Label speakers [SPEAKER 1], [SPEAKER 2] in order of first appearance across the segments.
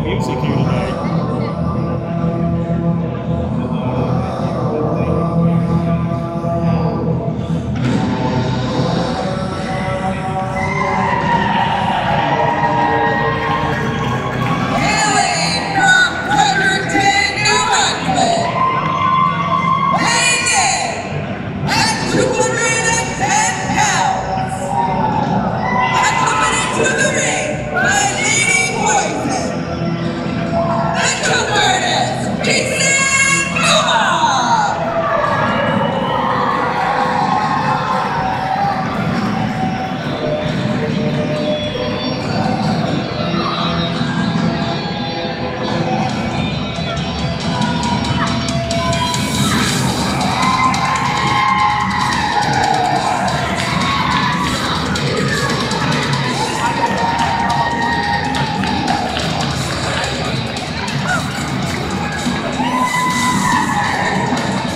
[SPEAKER 1] music here tonight.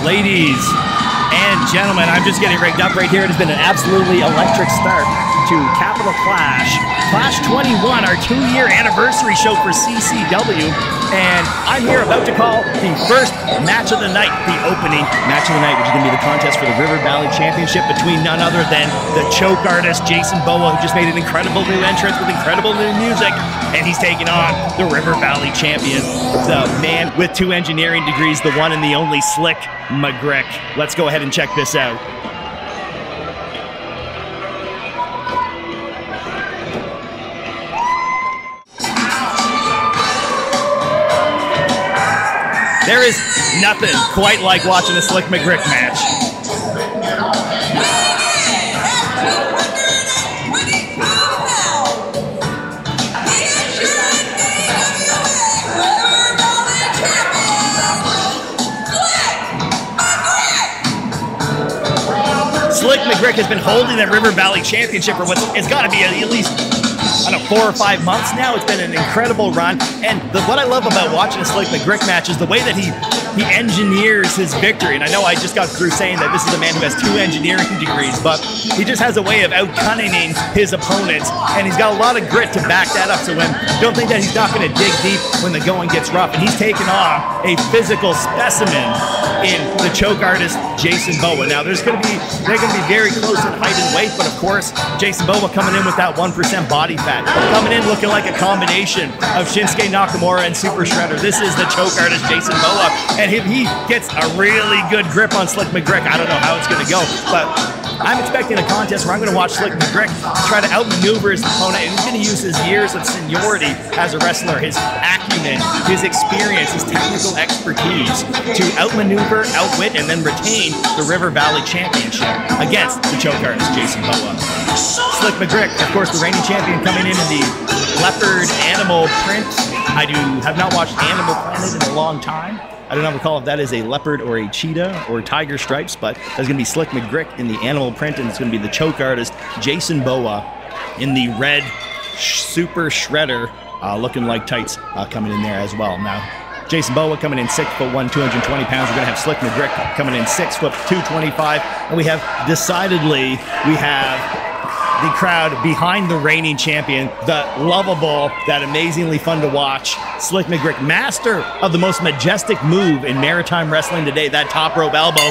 [SPEAKER 1] Ladies and gentlemen, I'm just getting rigged up right here. It has been an absolutely electric start to Capital Clash. Clash 21, our 2-year anniversary show for CCW. And I'm here about to call the first match of the night, the opening match of the night, which is going to be the contest for the River Valley Championship between none other than the choke artist, Jason Boa, who just made an incredible new entrance with incredible new music. And he's taking on the River Valley champion, the man with 2 engineering degrees, the one and the only Slick Mcgrick. Let's go ahead and check this out. There is nothing quite like watching a Slick Mcgrick match. Slick Mcgrick has been holding that River Valley Championship for it's got to be at least, I don't know, 4 or 5 months now. It's been an incredible run. And what I love about watching a Slick Mcgrick match is the way that he engineers his victory. And I know I just got through saying that this is a man who has 2 engineering degrees, but he just has a way of out-cunning his opponents, and he's got a lot of grit to back that up. So don't think that he's not going to dig deep when the going gets rough. And he's taken on a physical specimen in the choke artist, Jason Boa. Now, they're going to be very close in height and weight, but of course, Jason Boa coming in with that 1% body fat, coming in looking like a combination of Shinsuke Nakamura and Super Shredder. This is the choke artist, Jason Boa, and if he gets a really good grip on Slick Mcgrick, I don't know how it's going to go, but I'm expecting a contest where I'm going to watch Slick Mcgrick try to outmaneuver his opponent, and he's going to use his years of seniority as a wrestler, his acumen, his experience, his technical expertise to outmaneuver, outwit, and then retain the River Valley Championship against the choke artist, Jason Boa. Slick Mcgrick, of course, the reigning champion, coming in the leopard animal print. I have not watched Animal Planet in a long time. I do not recall if that is a leopard or a cheetah or tiger stripes, but there's going to be Slick Mcgrick in the animal print, and it's going to be the choke artist, Jason Boa, in the red Super Shredder looking like tights coming in there as well. Now, Jason Boa coming in 6'1", 220 pounds. We're going to have Slick Mcgrick coming in 6', 225, and we have the crowd behind the reigning champion, the lovable, that amazingly fun to watch, Slick Mcgrick, master of the most majestic move in maritime wrestling today, that top rope elbow.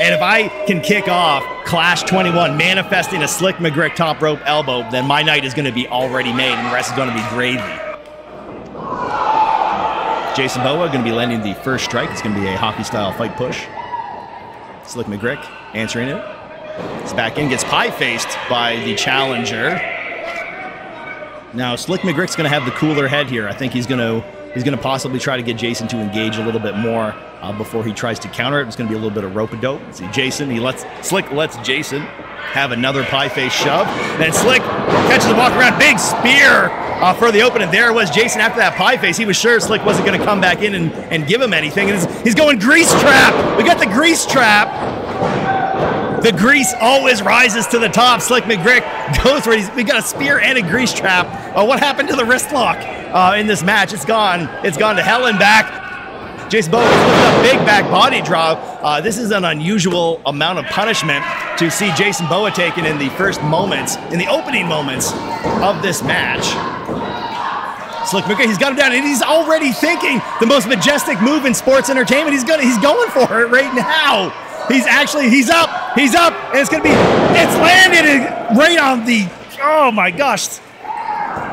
[SPEAKER 1] And if I can kick off Clash 21 manifesting a Slick Mcgrick top rope elbow, then my night is going to be already made, and the rest is going to be gravy. Jason Boa going to be landing the first strike. It's going to be a hockey-style fight push. Slick Mcgrick answering it. He's back in, gets pie-faced by the challenger. Now, Slick Mcgrick's going to have the cooler head here. I think he's going to possibly try to get Jason to engage a little bit more before he tries to counter it. It's going to be a little bit of rope-a-dope. See, Slick lets Jason have another pie-face shove. Then Slick catches the walk around, big spear for the open, and there was Jason after that pie-face. He was sure Slick wasn't going to come back in and give him anything. And he's going grease trap. We got the grease trap. The grease always rises to the top. Slick Mcgrick goes for it. We got a spear and a grease trap. What happened to the wrist lock in this match? It's gone. It's gone to hell and back. Jason Boa with a big back body drop. This is an unusual amount of punishment to see Jason Boa taken in the first moments, in the opening moments of this match. Slick McGrick. He's got him down, and he's already thinking the most majestic move in sports entertainment. He's going for it right now. He's up, and it's landed right on the, oh my gosh,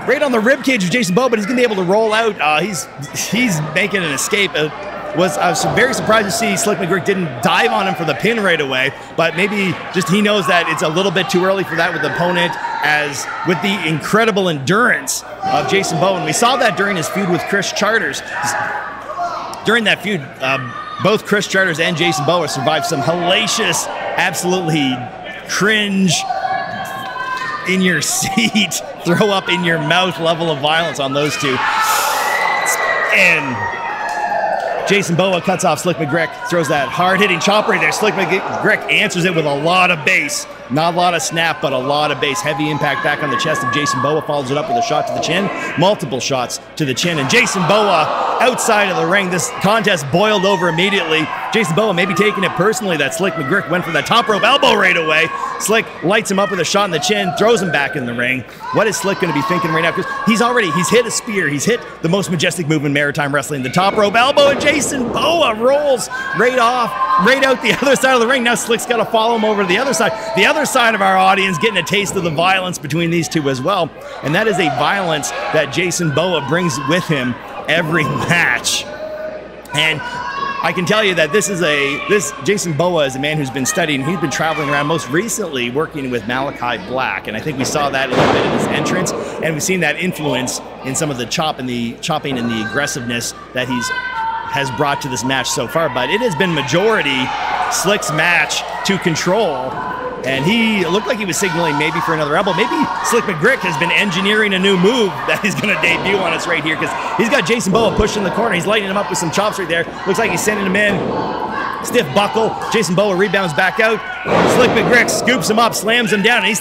[SPEAKER 1] right on the rib cage of Jason Boa, but he's gonna be able to roll out. He's making an escape. I was very surprised to see Slick McGrick didn't dive on him for the pin right away, but maybe just he knows that it's a little bit too early for that with the opponent, as with the incredible endurance of Jason Boa. And we saw that during his feud with Chris Charters. During that feud, both Chris Charters and Jason Boa survived some hellacious, absolutely cringe, in your seat, throw up in your mouth level of violence on those two. And Jason Boa cuts off Slick McGrick, throws that hard-hitting chop right there. Slick McGrick answers it with a lot of bass. Not a lot of snap, but a lot of bass. Heavy impact back on the chest of Jason Boa, follows it up with a shot to the chin. Multiple shots to the chin. And Jason Boa outside of the ring. This contest boiled over immediately. Jason Boa maybe taking it personally that Slick McGrick went for that top rope elbow right away. Slick lights him up with a shot in the chin, throws him back in the ring. What is Slick going to be thinking right now? Because he's hit a spear. He's hit the most majestic move in maritime wrestling, the top rope elbow, and Jason Boa rolls right out the other side of the ring. Now Slick's got to follow him over to the other side. The other side of our audience getting a taste of the violence between these two as well. And that is a violence that Jason Boa brings with him every match. And I can tell you that this Jason Boa is a man who's been studying. He's been traveling around, most recently working with Malachi Black, and I think we saw that a little bit in his entrance, and we've seen that influence in some of the chopping and the aggressiveness that has brought to this match so far. But it has been majority Slick's match to control. And he looked like he was signaling maybe for another elbow. Maybe Slick McGrick has been engineering a new move that he's going to debut on us right here, because he's got Jason Boa pushed in the corner. He's lighting him up with some chops right there. Looks like he's sending him in. Stiff buckle. Jason Boa rebounds back out. Slick McGrick scoops him up, slams him down, and he's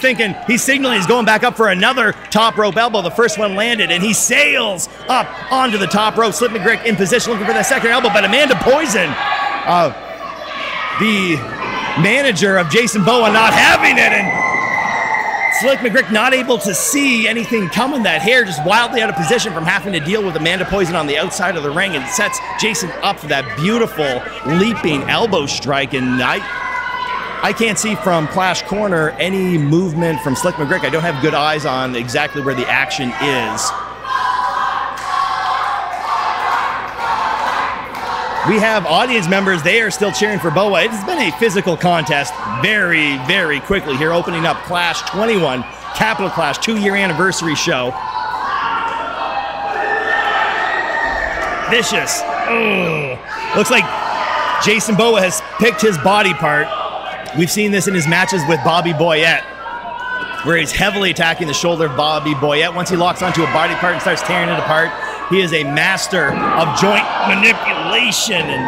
[SPEAKER 1] signaling he's going back up for another top rope elbow. The first one landed, and he sails up onto the top rope. Slick McGrick in position looking for that second elbow, but Amanda Poison, the manager of Jason Boa, not having it, and Slick McGrick not able to see anything coming. That hair just wildly out of position from having to deal with Amanda Poison on the outside of the ring, and sets Jason up for that beautiful leaping elbow strike. And I can't see from Clash Corner any movement from Slick McGrick. I don't have good eyes on exactly where the action is. We have audience members. They are still cheering for Boa. It's been a physical contest very, very quickly here, opening up Clash 21, Capital Clash 2-year anniversary show. Vicious. Ugh. Looks like Jason Boa has picked his body part. We've seen this in his matches with Bobby Boyette, where he's heavily attacking the shoulder of Bobby Boyette. Once he locks onto a body part and starts tearing it apart, he is a master of joint manipulation, and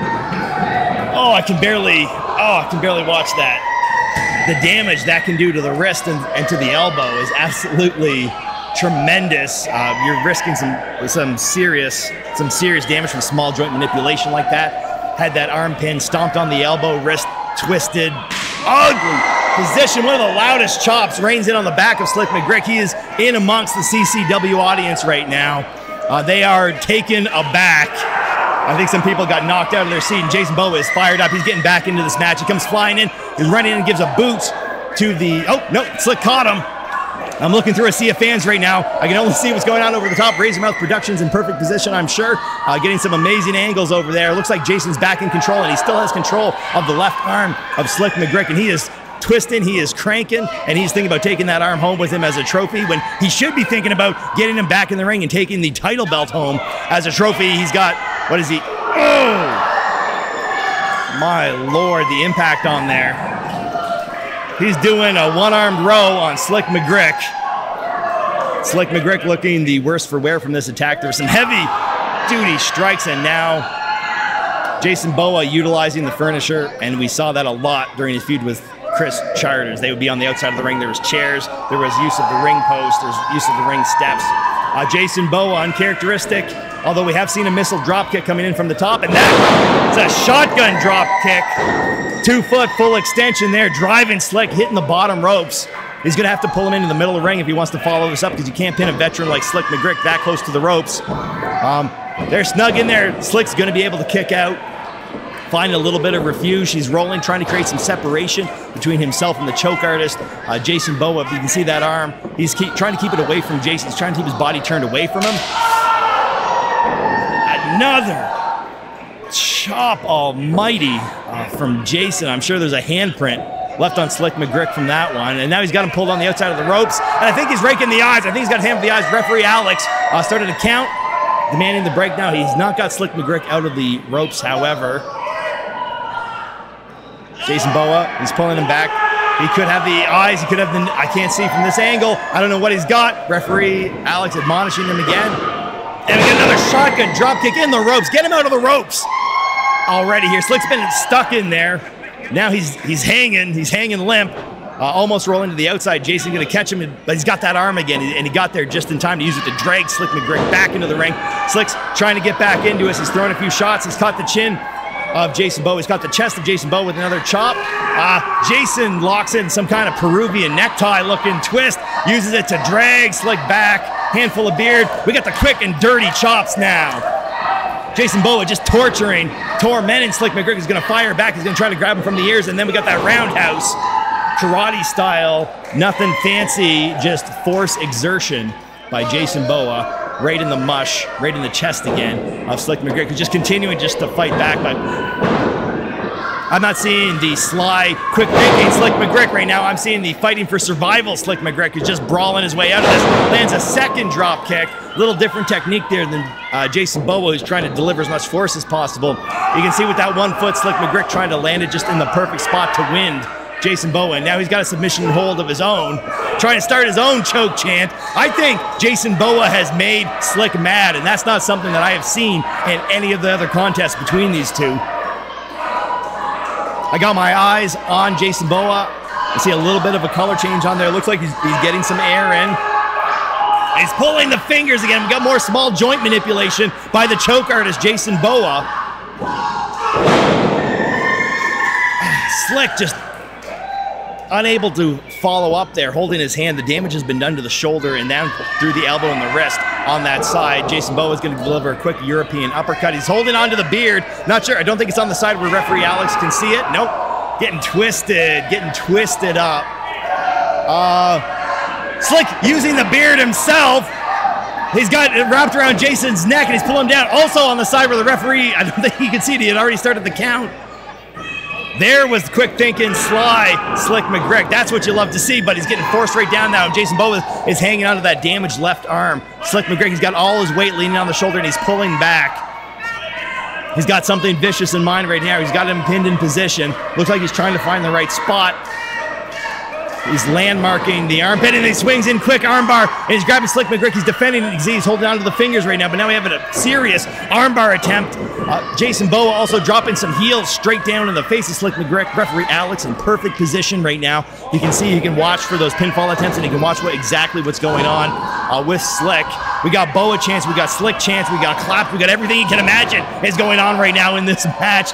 [SPEAKER 1] I can barely watch that. The damage that can do to the wrist and to the elbow is absolutely tremendous. You're risking some serious damage from small joint manipulation like that. Had that arm pin stomped on the elbow, wrist twisted, ugly position. One of the loudest chops rains in on the back of Slick McGrick. He is in amongst the CCW audience right now. They are taken aback. I think some people got knocked out of their seat, and Jason Boa is fired up. He's getting back into this match. He comes flying in. He's running in and gives a boot to the... Oh, no, Slick caught him. I'm looking through a sea of fans right now. I can only see what's going on over the top. Razormouth Productions in perfect position, I'm sure. Getting some amazing angles over there. Looks like Jason's back in control, and he still has control of the left arm of Slick McGrick, and he is twisting, he is cranking, and he's thinking about taking that arm home with him as a trophy, when he should be thinking about getting him back in the ring and taking the title belt home as a trophy. He's got, what is he? Oh! My Lord, the impact on there. He's doing a one-armed row on Slick McGrick. Slick McGrick looking the worst for wear from this attack. There were some heavy-duty strikes, and now Jason Boa utilizing the furniture, and we saw that a lot during his feud with Chris Charters. They would be on the outside of the ring. There was chairs. There was use of the ring post. There's use of the ring steps. Jason Boa, uncharacteristic, although we have seen a missile drop kick coming in from the top, and that's a shotgun drop kick. 2-foot full extension there, driving Slick, hitting the bottom ropes. He's going to have to pull him into the middle of the ring if he wants to follow this up, because you can't pin a veteran like Slick Mcgrick that close to the ropes. They're snug in there. Slick's going to be able to kick out, find a little bit of refuge. He's rolling, trying to create some separation between himself and the choke artist, Jason Boa. If you can see that arm, he's trying to keep it away from Jason. He's trying to keep his body turned away from him. Another chop almighty from Jason. I'm sure there's a handprint left on Slick Mcgrick from that one. And now he's got him pulled on the outside of the ropes. And I think he's raking the eyes. I think he's got him for the eyes. Referee Alex started to count, demanding the break now. He's not got Slick Mcgrick out of the ropes, however. Jason Boa, he's pulling him back. He could have the eyes. He could have the, I can't see from this angle. I don't know what he's got. Referee Alex admonishing him again. And we get another shotgun drop kick in the ropes. Get him out of the ropes already here. Slick's been stuck in there. Now he's hanging limp. Almost rolling to the outside. Jason going to catch him, but he's got that arm again, and he got there just in time to use it to drag Slick Mcgrick back into the ring. Slick's trying to get back into us. He's throwing a few shots. He's caught the chin of Jason Boa. He's got the chest of Jason Boa with another chop. Jason locks in some kind of Peruvian necktie looking twist, uses it to drag Slick back. Handful of beard. We got the quick and dirty chops now. Jason Boa just tormenting Slick Mcgrick. Is going to fire back. He's going to try to grab him from the ears, and then we got that roundhouse, karate style, nothing fancy, just force exertion by Jason Boa, right in the mush, right in the chest again of Slick Mcgrick, who's just continuing just to fight back. But I'm not seeing the sly, quick thinking Slick Mcgrick right now. I'm seeing the fighting for survival Slick Mcgrick, who's just brawling his way out of this. Lands a second drop kick. Little different technique there than Jason Boa, who's trying to deliver as much force as possible. You can see with that 1 foot, Slick Mcgrick trying to land it just in the perfect spot to wind Jason Boa. And now he's got a submission hold of his own, trying to start his own choke chant. I think Jason Boa has made Slick mad, and that's not something that I have seen in any of the other contests between these two. I got my eyes on Jason Boa. I see a little bit of a color change on there. It looks like he's getting some air in. He's pulling the fingers again. We got more small joint manipulation by the choke artist, Jason Boa. Slick just unable to follow up there, holding his hand. The damage has been done to the shoulder and down through the elbow and the wrist on that side. Jason Boa is going to deliver a quick European uppercut. He's holding on to the beard. Not sure. I don't think it's on the side where referee Alex can see it. Nope. Getting twisted up. Slick using the beard himself. He's got it wrapped around Jason's neck, and he's pulling him down. Also on the side where the referee, I don't think he could see it. He had already started the count. There was quick thinking, sly Slick Mcgrick. That's what you love to see, but he's getting forced right down now. Jason Boa is hanging onto that damaged left arm. Slick Mcgrick, he's got all his weight leaning on the shoulder, and he's pulling back. He's got something vicious in mind right now. He's got him pinned in position. Looks like he's trying to find the right spot. He's landmarking the armpit, and he swings in quick armbar, and he's grabbing Slick Mcgrick. He's defending it. He's holding on to the fingers right now, but now we have a serious armbar attempt. Jason Boa also dropping some heels straight down in the face of Slick Mcgrick. Referee Alex in perfect position right now. You can see, you can watch for those pinfall attempts, and you can watch exactly what's going on with Slick. We got Boa chance, we got Slick chance, we got clap, we got everything you can imagine is going on right now in this match.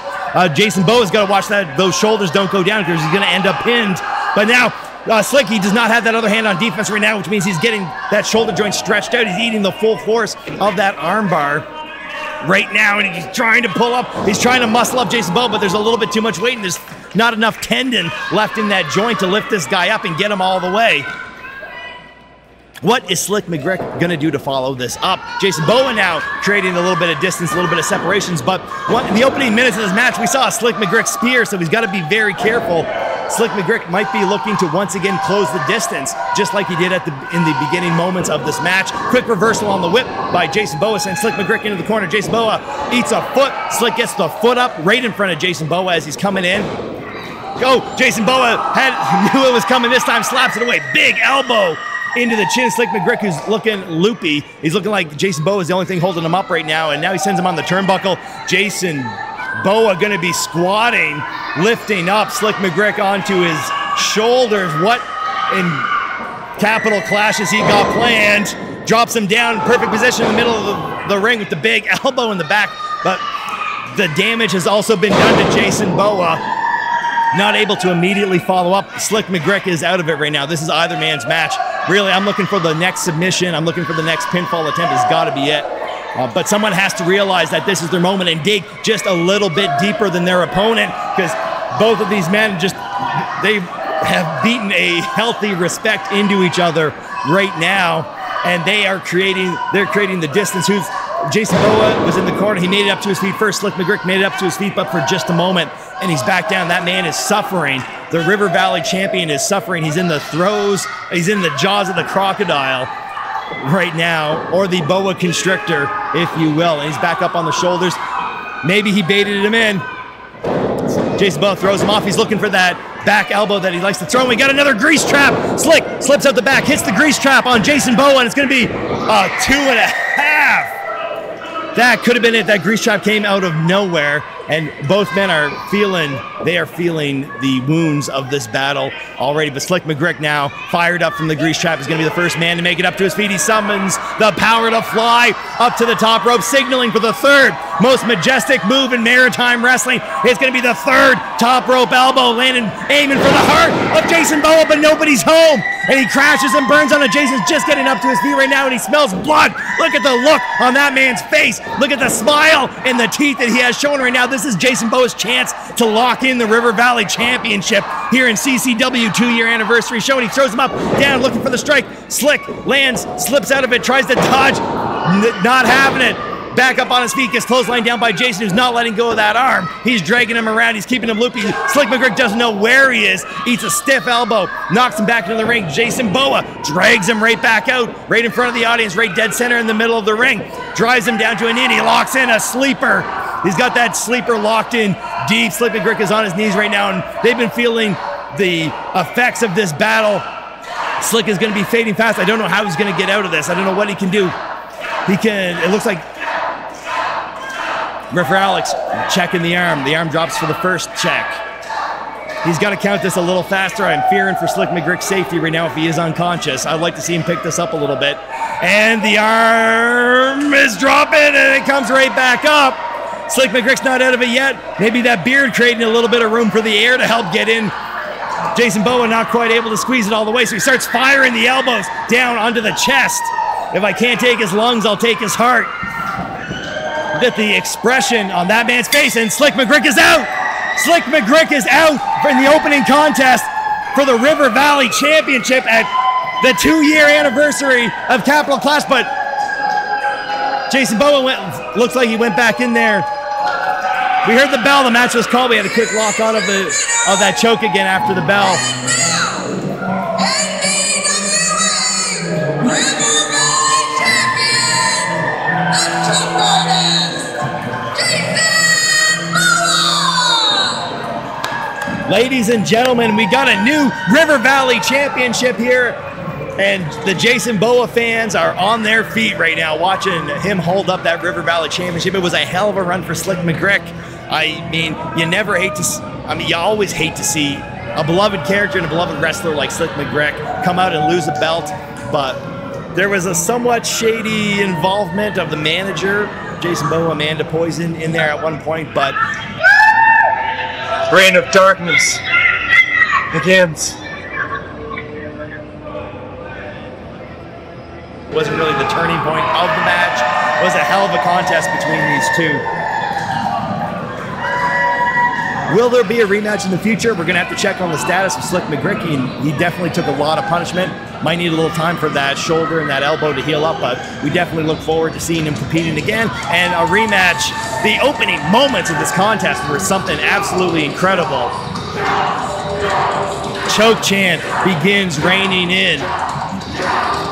[SPEAKER 1] Jason Boa's got to watch that those shoulders don't go down, because he's going to end up pinned. But now, Slick, he does not have that other hand on defense right now, which means he's getting that shoulder joint stretched out. He's eating the full force of that armbar right now, and he's trying to pull up. He's trying to muscle up Jason Boa, but there's a little bit too much weight, and there's not enough tendon left in that joint to lift this guy up and get him all the way. What is Slick Mcgrick going to do to follow this up? Jason Boa now creating a little bit of distance, a little bit of separations, but in the opening minutes of this match, we saw a Slick Mcgrick spear, so he's got to be very careful. Slick Mcgrick might be looking to once again close the distance, just like he did in the beginning moments of this match. Quick reversal on the whip by Jason Boa, sends Slick Mcgrick into the corner. Jason Boa eats a foot. Slick gets the foot up right in front of Jason Boa as he's coming in. Go! Jason Boa knew it was coming this time, slaps it away. Big elbow into the chin. Slick Mcgrick, who's looking loopy. He's looking like Jason Boa is the only thing holding him up right now, and now he sends him on the turnbuckle. Jason Boa going to be squatting, lifting up Slick Mcgrick onto his shoulders. What in capital clashes he got planned. Drops him down, perfect position in the middle of the ring with the big elbow in the back. But the damage has also been done to Jason Boa. not able to immediately follow up. Slick Mcgrick is out of it right now. This is either man's match. Really, I'm looking for the next submission. I'm looking for the next pinfall attempt. It's got to be it. But someone has to realize that this is their moment and dig just a little bit deeper than their opponent, because both of these men they have beaten a healthy respect into each other right now, and they're creating the distance. Jason Boa was in the corner. He made it up to his feet first. Slick Mcgrick made it up to his feet, but for just a moment, and he's back down. That man is suffering. The River Valley champion is suffering. He's in the throes. He's in the jaws of the crocodile right now, or the boa constrictor, if you will. And he's back up on the shoulders. Maybe he baited him in. Jason Boa throws him off. He's looking for that back elbow that he likes to throw. And we got another grease trap. Slick slips out the back, hits the grease trap on Jason Boa, and it's going to be 2.5. That could have been it. That grease trap came out of nowhere, and both men are feeling the wounds of this battle already. But Slick Mcgrick now fired up from the grease trap is going to be the first man to make it up to his feet. He summons the power to fly up to the top rope, signaling for the third most majestic move in maritime wrestling. It's going to be the third top rope elbow, aiming for the heart of Jason Boa, but nobody's home. And he crashes and burns on it. Jason's just getting up to his feet right now, and he smells blood. Look at the look on that man's face. Look at the smile and the teeth that he has shown right now. This is Jason Boa's chance to lock in the River Valley Championship here in CCW 2-year anniversary show. And he throws him up, down, looking for the strike. Slick lands, slips out of it, tries to dodge, not having it. Back up on his feet, gets clotheslined down by Jason, who's not letting go of that arm. He's dragging him around. He's keeping him loopy. Slick Mcgrick doesn't know where he is. Eats a stiff elbow, knocks him back into the ring. Jason Boa drags him right back out, right in front of the audience, right dead center in the middle of the ring. Drives him down to a knee. He locks in a sleeper. He's got that sleeper locked in deep. Slick Mcgrick is on his knees right now, and they've been feeling the effects of this battle. Slick is going to be fading fast. I don't know how he's going to get out of this. I don't know what he can do. It looks like Referee Alex checking the arm. The arm drops for the first check. He's got to count this a little faster. I'm fearing for Slick Mcgrick's safety right now if he is unconscious. I'd like to see him pick this up a little bit. And the arm is dropping, and it comes right back up. Slick Mcgrick's not out of it yet. Maybe that beard creating a little bit of room for the air to help get in. Jason Boa not quite able to squeeze it all the way, so he starts firing the elbows down onto the chest. If I can't take his lungs, I'll take his heart. Look at the expression on that man's face, and Slick Mcgrick is out. Slick Mcgrick is out in the opening contest for the River Valley Championship at the 2-year anniversary of Capital Clash. But Jason Boa looks like he went back in there. We heard the bell. The match was called. We had a quick lock on of that choke again after the bell. Ladies and gentlemen, we got a new River Valley Championship here, and the Jason Boa fans are on their feet right now watching him hold up that River Valley Championship. It was a hell of a run for Slick Mcgrick. I mean, you always hate to see a beloved character and a beloved wrestler like Slick Mcgrick come out and lose a belt, but there was a somewhat shady involvement of the manager, Jason Boa, Amanda Poison, in there at one point, but
[SPEAKER 2] reign of darkness begins.
[SPEAKER 1] Wasn't really the turning point of the match. It was a hell of a contest between these two. Will there be a rematch in the future? We're going to have to check on the status of Slick Mcgrick. He definitely took a lot of punishment. Might need a little time for that shoulder and that elbow to heal up, but we definitely look forward to seeing him competing again. And a rematch. The opening moments of this contest were something absolutely incredible. Choke chant begins raining in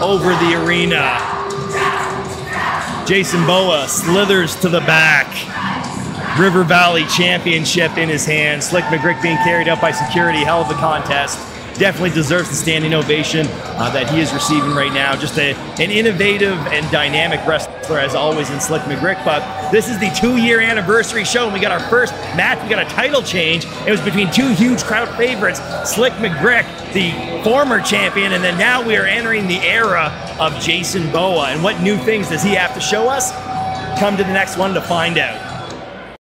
[SPEAKER 1] over the arena. Jason Boa slithers to the back. River Valley Championship in his hands. Slick Mcgrick being carried out by security. Hell of a contest. Definitely deserves the standing ovation that he is receiving right now. Just an innovative and dynamic wrestler as always in Slick Mcgrick. But this is the 2-year anniversary show, and we got our first match. We got a title change. It was between two huge crowd favorites, Slick Mcgrick, the former champion, and then now we are entering the era of Jason Boa. And what new things does he have to show us? Come to the next one to find out.